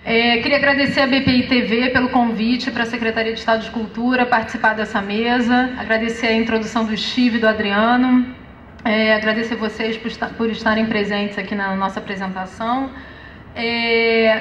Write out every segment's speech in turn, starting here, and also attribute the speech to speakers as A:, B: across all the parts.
A: Queria agradecer a BPI TV pelo convite para a Secretaria de Estado de Cultura participar dessa mesa, agradecer a introdução do Steve e do Adriano, agradecer vocês por estarem presentes aqui na nossa apresentação.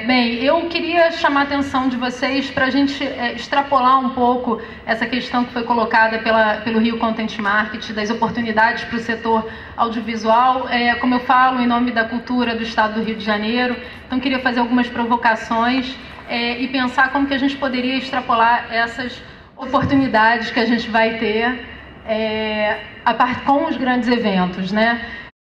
A: Bem, eu queria chamar a atenção de vocês para a gente extrapolar um pouco essa questão que foi colocada pelo Rio Content Market, das oportunidades para o setor audiovisual, como eu falo, em nome da cultura do Estado do Rio de Janeiro. Então, queria fazer algumas provocações e pensar como que a gente poderia extrapolar essas oportunidades que a gente vai ter com os grandes eventos, né?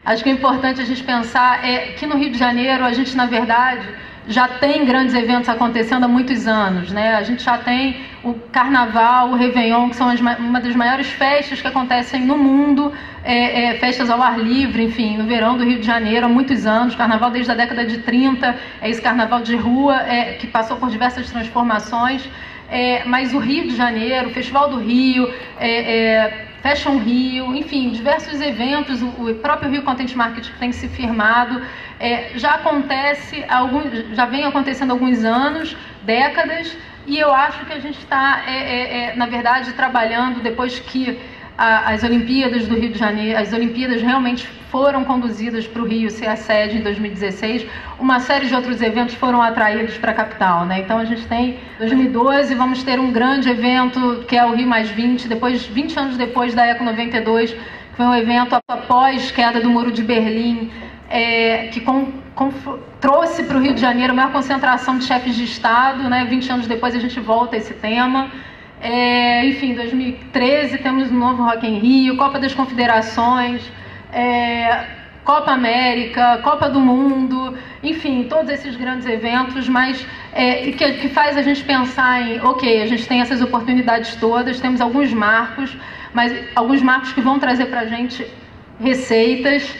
A: Acho que é importante a gente pensar que no Rio de Janeiro a gente, na verdade, já tem grandes eventos acontecendo há muitos anos, né? A gente já tem o Carnaval, o Réveillon, que são uma das maiores festas que acontecem no mundo, festas ao ar livre, enfim, no verão do Rio de Janeiro há muitos anos, Carnaval desde a década de 30, esse Carnaval de rua que passou por diversas transformações, mas o Rio de Janeiro, o Festival do Rio, Fashion Rio, enfim, diversos eventos, o próprio Rio Content Market que tem se firmado, já vem acontecendo há alguns anos, décadas, e eu acho que a gente está, na verdade, trabalhando depois que as Olimpíadas do Rio de Janeiro, as Olimpíadas realmente foram conduzidas para o Rio ser a sede em 2016, uma série de outros eventos foram atraídos para a capital, né? Então a gente tem 2012, vamos ter um grande evento que é o Rio Mais 20, 20 anos depois da Eco 92, que foi um evento após queda do Muro de Berlim, que trouxe para o Rio de Janeiro a maior concentração de chefes de Estado, né? 20 anos depois a gente volta a esse tema. Enfim, em 2013 temos um novo Rock in Rio, Copa das Confederações, Copa América, Copa do Mundo, enfim, todos esses grandes eventos, mas que faz a gente pensar em, ok, a gente tem essas oportunidades todas, temos alguns marcos, mas alguns marcos que vão trazer para a gente receitas,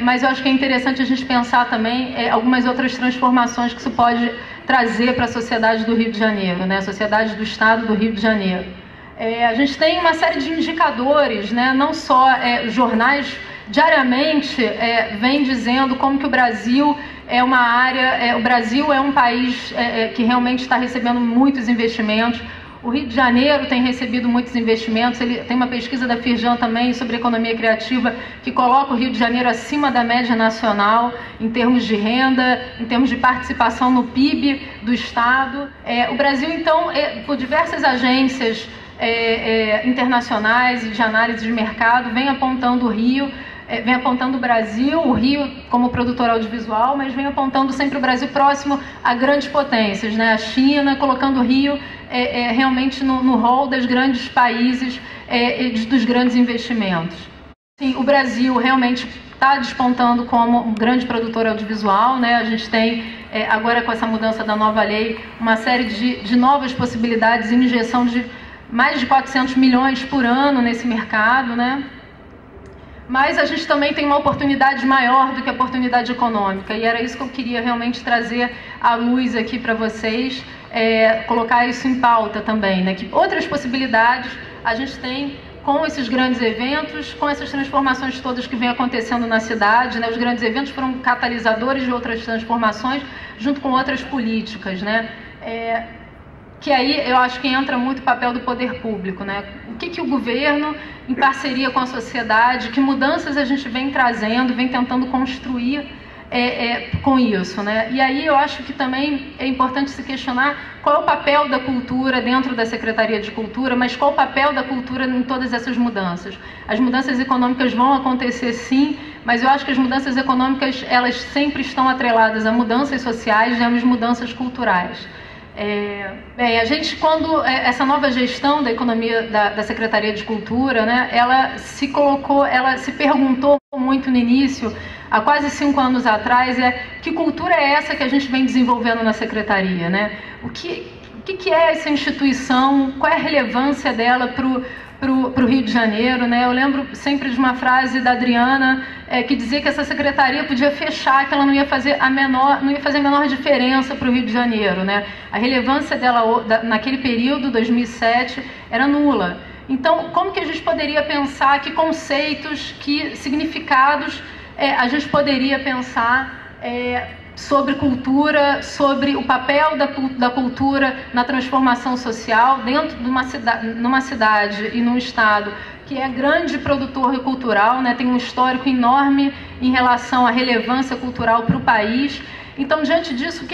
A: mas eu acho que é interessante a gente pensar também algumas outras transformações que isso pode trazer para a sociedade do Rio de Janeiro, né? A sociedade do Estado do Rio de Janeiro. A gente tem uma série de indicadores, né? Não só jornais diariamente vêm dizendo como que o Brasil é uma área, o Brasil é um país que realmente está recebendo muitos investimentos. O Rio de Janeiro tem recebido muitos investimentos, tem uma pesquisa da Firjan também sobre economia criativa que coloca o Rio de Janeiro acima da média nacional em termos de renda, em termos de participação no PIB do Estado. O Brasil, então, por diversas agências internacionais e de análise de mercado, vem apontando o Rio, vem apontando o Brasil, o Rio como produtor audiovisual, mas vem apontando sempre o Brasil próximo a grandes potências, né? A China, colocando o Rio realmente no rol dos grandes países dos grandes investimentos. Sim, o Brasil realmente está despontando como um grande produtor audiovisual, né? A gente tem, agora com essa mudança da nova lei, uma série de novas possibilidades, injeção de mais de 400 milhões por ano nesse mercado, né? Mas a gente também tem uma oportunidade maior do que a oportunidade econômica, e era isso que eu queria realmente trazer à luz aqui para vocês, colocar isso em pauta também, né? Que outras possibilidades a gente tem com esses grandes eventos, com essas transformações todas que vêm acontecendo na cidade, né? Os grandes eventos foram catalisadores de outras transformações, junto com outras políticas, né? Que aí eu acho que entra muito o papel do poder público, né? O que o governo, em parceria com a sociedade, que mudanças a gente vem trazendo, vem tentando construir com isso, né? E aí eu acho que também é importante se questionar qual é o papel da cultura dentro da Secretaria de Cultura, mas qual o papel da cultura em todas essas mudanças. As mudanças econômicas vão acontecer sim, mas eu acho que as mudanças econômicas, elas sempre estão atreladas a mudanças sociais e a mudanças culturais. Bem, a gente, quando essa nova gestão da economia da Secretaria de Cultura, né, ela se perguntou muito no início, há quase 5 anos atrás, que cultura é essa que a gente vem desenvolvendo na Secretaria, né? O que é essa instituição, qual é a relevância dela para o Rio de Janeiro, né? Eu lembro sempre de uma frase da Adriana que dizia que essa secretaria podia fechar, que ela não ia fazer a menor diferença para o Rio de Janeiro, né? A relevância dela naquele período, 2007, era nula. Então, como que a gente poderia pensar, que conceitos, que significados a gente poderia pensar sobre cultura, sobre o papel da cultura na transformação social dentro de numa cidade e num estado que é grande produtor cultural, né, tem um histórico enorme em relação à relevância cultural para o país. Então, diante disso,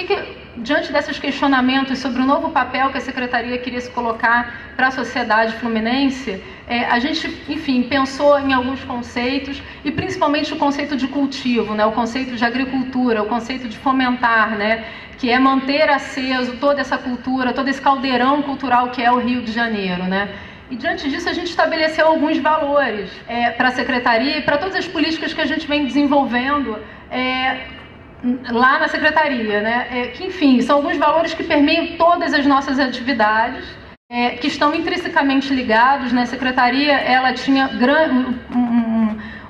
A: diante desses questionamentos sobre o novo papel que a Secretaria queria se colocar para a sociedade fluminense, a gente, enfim, pensou em alguns conceitos, e principalmente o conceito de cultivo, né, o conceito de agricultura, o conceito de fomentar, né, que é manter aceso toda essa cultura, todo esse caldeirão cultural que é o Rio de Janeiro, né. E diante disso a gente estabeleceu alguns valores para a Secretaria e para todas as políticas que a gente vem desenvolvendo lá na Secretaria, né? Que, enfim, são alguns valores que permeiam todas as nossas atividades, que estão intrinsecamente ligados, né? A Secretaria, ela tinha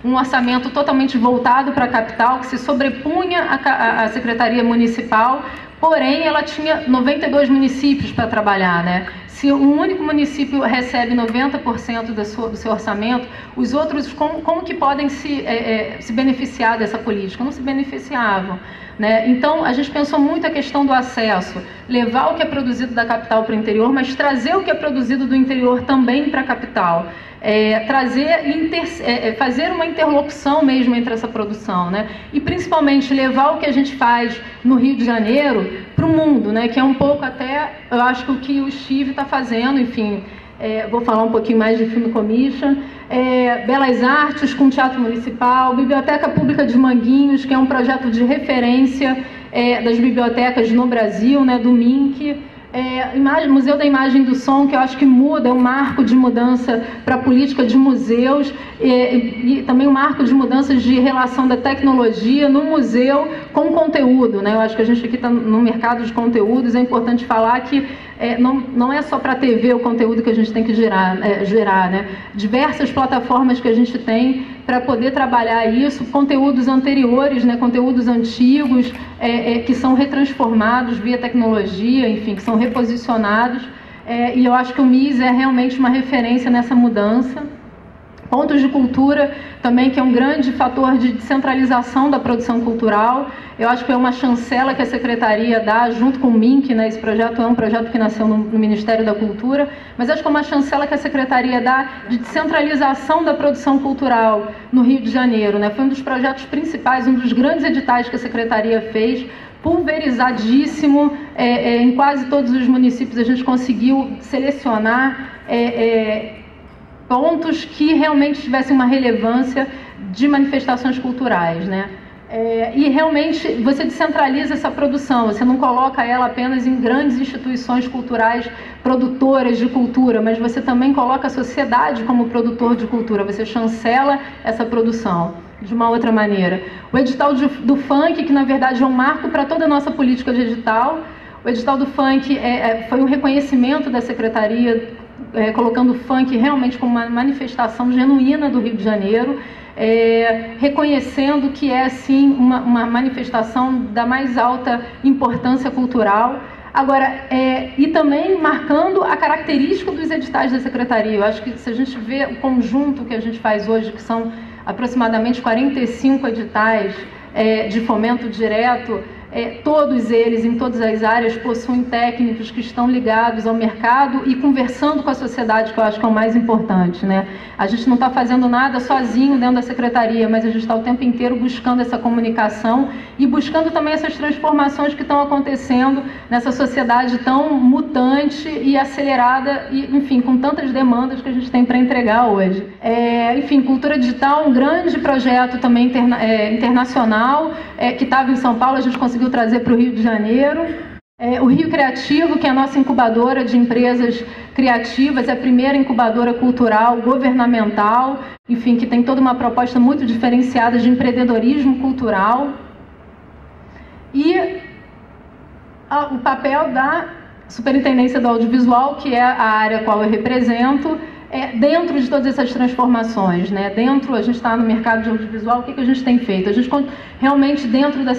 A: um orçamento totalmente voltado para a capital, que se sobrepunha à Secretaria Municipal, porém ela tinha 92 municípios para trabalhar, né? Se um único município recebe 90% do seu orçamento, os outros como que podem se beneficiar dessa política? Não se beneficiavam, né? Então, a gente pensou muito a questão do acesso, levar o que é produzido da capital para o interior, mas trazer o que é produzido do interior também para a capital. Fazer uma interlocução mesmo entre essa produção, né? E principalmente levar o que a gente faz no Rio de Janeiro para o mundo, né? Que é um pouco até, eu acho que o que o Steve está fazendo, enfim, vou falar um pouquinho mais de Film Commission, Belas Artes com Teatro Municipal, Biblioteca Pública de Manguinhos, que é um projeto de referência das bibliotecas no Brasil, né? Do MINC. Museu da Imagem e do Som, que eu acho que muda, é um marco de mudança para a política de museus e também um marco de mudanças de relação da tecnologia no museu com o conteúdo, né? Eu acho que a gente aqui está no mercado de conteúdos, é importante falar que não é só para a TV o conteúdo que a gente tem que gerar, né? Diversas plataformas que a gente tem para poder trabalhar isso, conteúdos anteriores, né? Conteúdos antigos que são retransformados via tecnologia, enfim, que são reposicionados, e eu acho que o MIS é realmente uma referência nessa mudança. Pontos de cultura também, que é um grande fator de descentralização da produção cultural. Eu acho que é uma chancela que a Secretaria dá junto com o MINC, né? Esse projeto é um projeto que nasceu no Ministério da Cultura, mas acho que é uma chancela que a Secretaria dá de descentralização da produção cultural no Rio de Janeiro, né? Foi um dos projetos principais, um dos grandes editais que a Secretaria fez, pulverizadíssimo, em quase todos os municípios a gente conseguiu selecionar pontos que realmente tivessem uma relevância de manifestações culturais, né? E realmente você descentraliza essa produção, você não coloca ela apenas em grandes instituições culturais produtoras de cultura, mas você também coloca a sociedade como produtor de cultura, você chancela essa produção de uma outra maneira. O edital do funk, que na verdade é um marco para toda a nossa política de edital, o edital do funk foi um reconhecimento da Secretaria, colocando o funk realmente como uma manifestação genuína do Rio de Janeiro, reconhecendo que é, sim, uma manifestação da mais alta importância cultural. Agora, e também marcando a característica dos editais da Secretaria. Eu acho que se a gente vê o conjunto que a gente faz hoje, que são aproximadamente 45 editais de fomento direto, todos eles, em todas as áreas, possuem técnicos que estão ligados ao mercado e conversando com a sociedade, que eu acho que é o mais importante, né? A gente não está fazendo nada sozinho dentro da Secretaria, mas a gente está o tempo inteiro buscando essa comunicação e buscando também essas transformações que estão acontecendo nessa sociedade tão mutante e acelerada, e, enfim, com tantas demandas que a gente tem para entregar hoje. Enfim, Cultura Digital, um grande projeto também internacional, que estava em São Paulo, a gente conseguiu trazer para o Rio de Janeiro. O Rio Criativo, que é a nossa incubadora de empresas criativas, é a primeira incubadora cultural governamental, enfim, que tem toda uma proposta muito diferenciada de empreendedorismo cultural. E o papel da Superintendência do Audiovisual, que é a área a qual eu represento, dentro de todas essas transformações, né? A gente está no mercado de audiovisual, o que a gente tem feito? A gente realmente, dentro da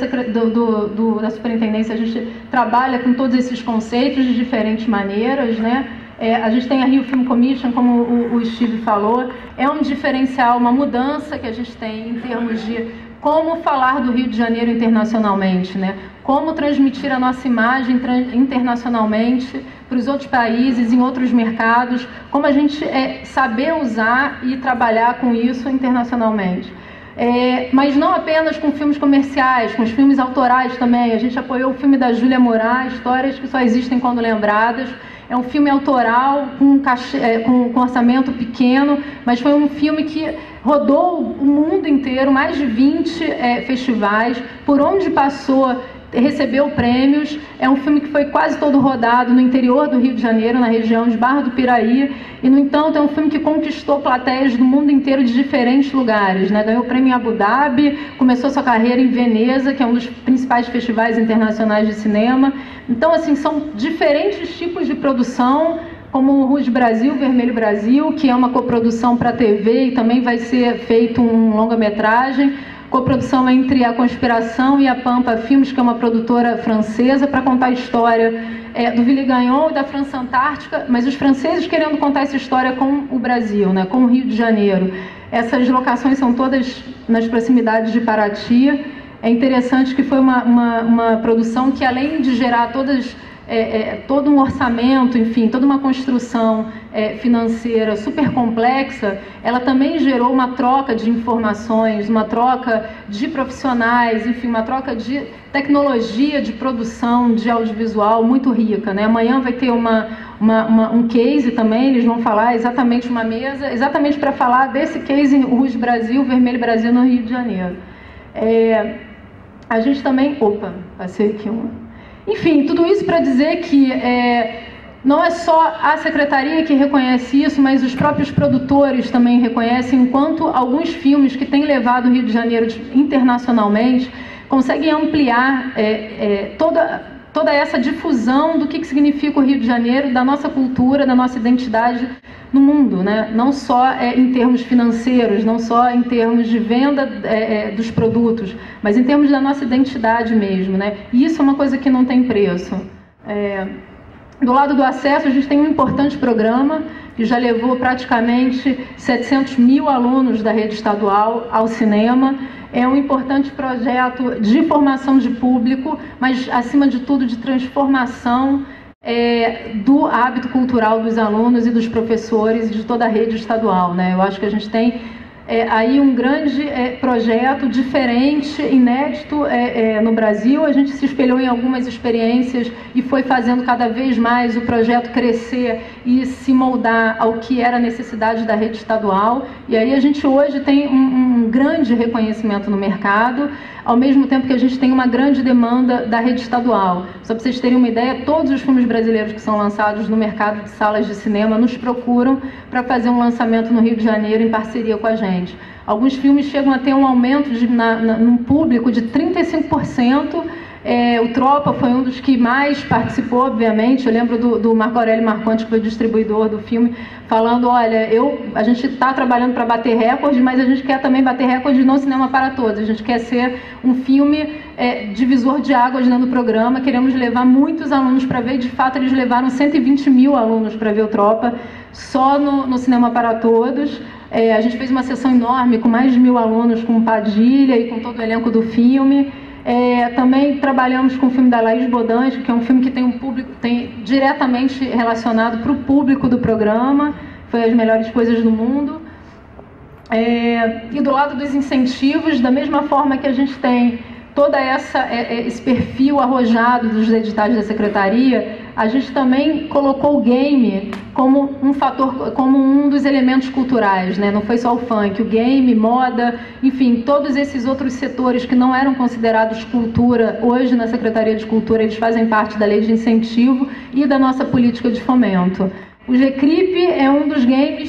A: Superintendência, a gente trabalha com todos esses conceitos de diferentes maneiras, né? A gente tem a Rio Film Commission, como o Steve falou, é um diferencial, uma mudança que a gente tem em termos de como falar do Rio de Janeiro internacionalmente, né? Como transmitir a nossa imagem internacionalmente para os outros países, em outros mercados, como a gente saber usar e trabalhar com isso internacionalmente. Mas não apenas com filmes comerciais, com os filmes autorais também. A gente apoiou o filme da Júlia Moraes, Histórias que Só Existem Quando Lembradas. É um filme autoral, com orçamento pequeno, mas foi um filme que rodou o mundo inteiro, mais de 20 festivais, por onde passou, recebeu prêmios. É um filme que foi quase todo rodado no interior do Rio de Janeiro, na região de Barra do Piraí, e, no entanto, é um filme que conquistou plateias do mundo inteiro de diferentes lugares, né? Ganhou prêmio em Abu Dhabi, começou sua carreira em Veneza, que é um dos principais festivais internacionais de cinema. Então, assim, são diferentes tipos de produção, como o Rouge Brasil, Vermelho Brasil, que é uma coprodução para a TV e também vai ser feito um longa-metragem, coprodução entre a Conspiração e a Pampa Filmes, que é uma produtora francesa, para contar a história do Willy Gagnon e da França Antártica, mas os franceses querendo contar essa história com o Brasil, né, com o Rio de Janeiro. Essas locações são todas nas proximidades de Paraty. É interessante que foi uma produção que, além de gerar todo um orçamento, enfim, toda uma construção financeira super complexa, ela também gerou uma troca de informações, uma troca de profissionais, enfim, uma troca de tecnologia de produção de audiovisual muito rica, né? Amanhã vai ter um case também, eles vão falar exatamente uma mesa, exatamente para falar desse case Rouge Brasil, Vermelho Brasil no Rio de Janeiro. A gente também... Opa, passei aqui Enfim, tudo isso para dizer que não é só a Secretaria que reconhece isso, mas os próprios produtores também reconhecem, enquanto alguns filmes que têm levado o Rio de Janeiro internacionalmente conseguem ampliar toda essa difusão do que significa o Rio de Janeiro, da nossa cultura, da nossa identidade no mundo, né? Não só em termos financeiros, não só em termos de venda dos produtos, mas em termos da nossa identidade mesmo, né? E isso é uma coisa que não tem preço. Do lado do acesso, a gente tem um importante programa que já levou praticamente 700 mil alunos da rede estadual ao cinema. É um importante projeto de formação de público, mas, acima de tudo, de transformação do hábito cultural dos alunos e dos professores e de toda a rede estadual, né? Eu acho que a gente tem aí um grande projeto diferente, inédito no Brasil. A gente se espelhou em algumas experiências e foi fazendo cada vez mais o projeto crescer e se moldar ao que era a necessidade da rede estadual. E aí a gente hoje tem um grande reconhecimento no mercado, ao mesmo tempo que a gente tem uma grande demanda da rede estadual. Só para vocês terem uma ideia, todos os filmes brasileiros que são lançados no mercado de salas de cinema nos procuram para fazer um lançamento no Rio de Janeiro em parceria com a gente. Alguns filmes chegam a ter um aumento num público de 35%. O Tropa foi um dos que mais participou, obviamente. Eu lembro do Marco Aurélio Marconte, que foi distribuidor do filme, falando: olha, a gente está trabalhando para bater recordes, mas a gente quer também bater recordes no cinema para todos. A gente quer ser um filme divisor de águas dentro do programa. Queremos levar muitos alunos para ver. De fato, eles levaram 120 mil alunos para ver o Tropa, só no cinema para todos. A gente fez uma sessão enorme com mais de 1000 alunos, com Padilha e com todo o elenco do filme. Também trabalhamos com o filme da Laís Bodansky, que é um filme que tem diretamente relacionado para o público do programa. Foi As Melhores Coisas do Mundo. E do lado dos incentivos, da mesma forma que a gente tem todo esse perfil arrojado dos editais da Secretaria, a gente também colocou o game como um fator, como um dos elementos culturais, né? Não foi só o funk, o game, moda, enfim, todos esses outros setores que não eram considerados cultura, hoje na Secretaria de Cultura eles fazem parte da lei de incentivo e da nossa política de fomento. O GCRIP é um dos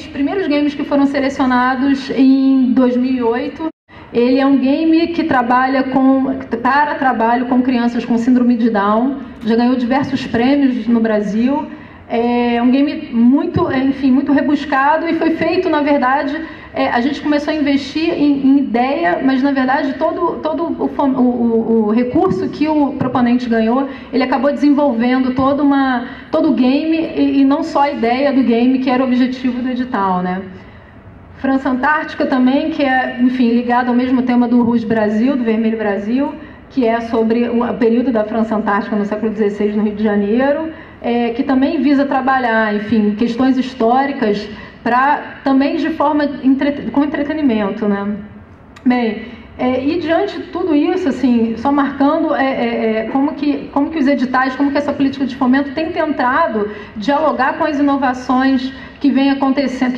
A: primeiros games que foram selecionados em 2008. Ele é um game que trabalha para trabalho com crianças com síndrome de Down. Já ganhou diversos prêmios no Brasil. É um game muito rebuscado e foi feito, na verdade, a gente começou a investir em ideia, mas, na verdade, todo o recurso que o proponente ganhou, ele acabou desenvolvendo todo o game e não só a ideia do game, que era o objetivo do edital, né? França Antártica também, que é, enfim, ligado ao mesmo tema do Rouge Brasil, do Vermelho Brasil, que é sobre o período da França Antártica no século XVI no Rio de Janeiro, que também visa trabalhar, enfim, questões históricas também de forma com entretenimento, né? Bem, e diante de tudo isso, assim, só marcando como que os editais, como que essa política de fomento tem tentado dialogar com as inovações que vem acontecendo,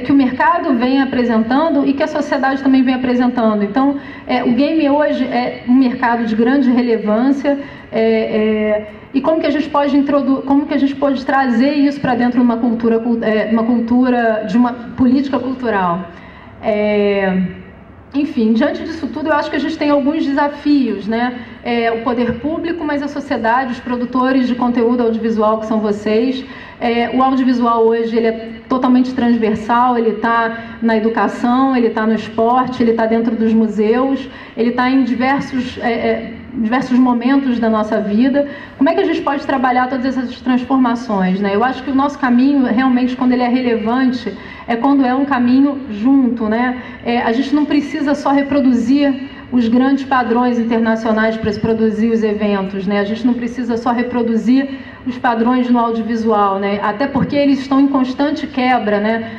A: que o mercado vem apresentando e que a sociedade também vem apresentando. Então, o game hoje é um mercado de grande relevância, e como que a gente pode trazer isso para dentro de uma cultura, de uma política cultural. Enfim, diante disso tudo, eu acho que a gente tem alguns desafios, né? O poder público, mas a sociedade, os produtores de conteúdo audiovisual, que são vocês. O audiovisual hoje ele é totalmente transversal, ele está na educação, ele está no esporte, ele está dentro dos museus, ele está em diversos momentos da nossa vida. Como é que a gente pode trabalhar todas essas transformações, né? Eu acho que o nosso caminho, realmente, quando ele é relevante, é quando é um caminho junto, né? A gente não precisa só reproduzir os grandes padrões internacionais para se produzir os eventos, né? A gente não precisa só reproduzir os padrões no audiovisual, né? Até porque eles estão em constante quebra, né?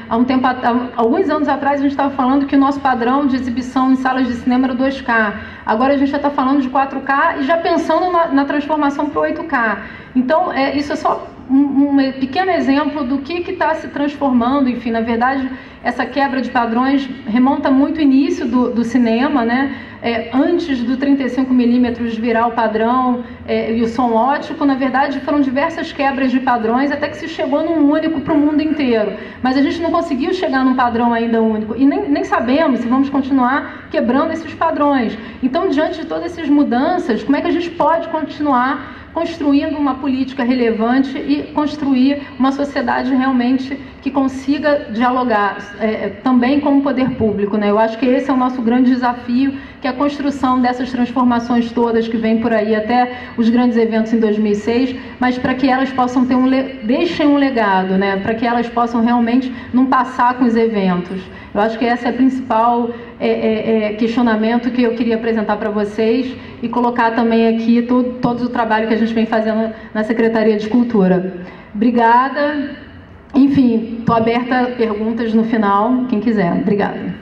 A: Alguns anos atrás a gente estava falando que o nosso padrão de exibição em salas de cinema era 2K. Agora a gente já está falando de 4K e já pensando na transformação para o 8K. Então, isso é só um pequeno exemplo do que está se transformando. Enfim, na verdade, essa quebra de padrões remonta muito ao início do cinema, né? Antes do 35mm virar o padrão e o som ótico, na verdade, foram diversas quebras de padrões até que se chegou num único para o mundo inteiro. Mas a gente não conseguiu chegar num padrão ainda único e nem sabemos se vamos continuar quebrando esses padrões. Então, diante de todas essas mudanças, como é que a gente pode continuar construindo uma política relevante e construir uma sociedade realmente que consiga dialogar também com o poder público, né? Eu acho que esse é o nosso grande desafio, que é a construção dessas transformações todas que vêm por aí, até os grandes eventos em 2006, mas para que elas possam deixem um legado, né? Para que elas possam realmente não passar com os eventos. Eu acho que esse é o principal questionamento que eu queria apresentar para vocês e colocar também aqui todo o trabalho que a gente vem fazendo na Secretaria de Cultura. Obrigada. Enfim, estou aberta a perguntas no final, quem quiser. Obrigada.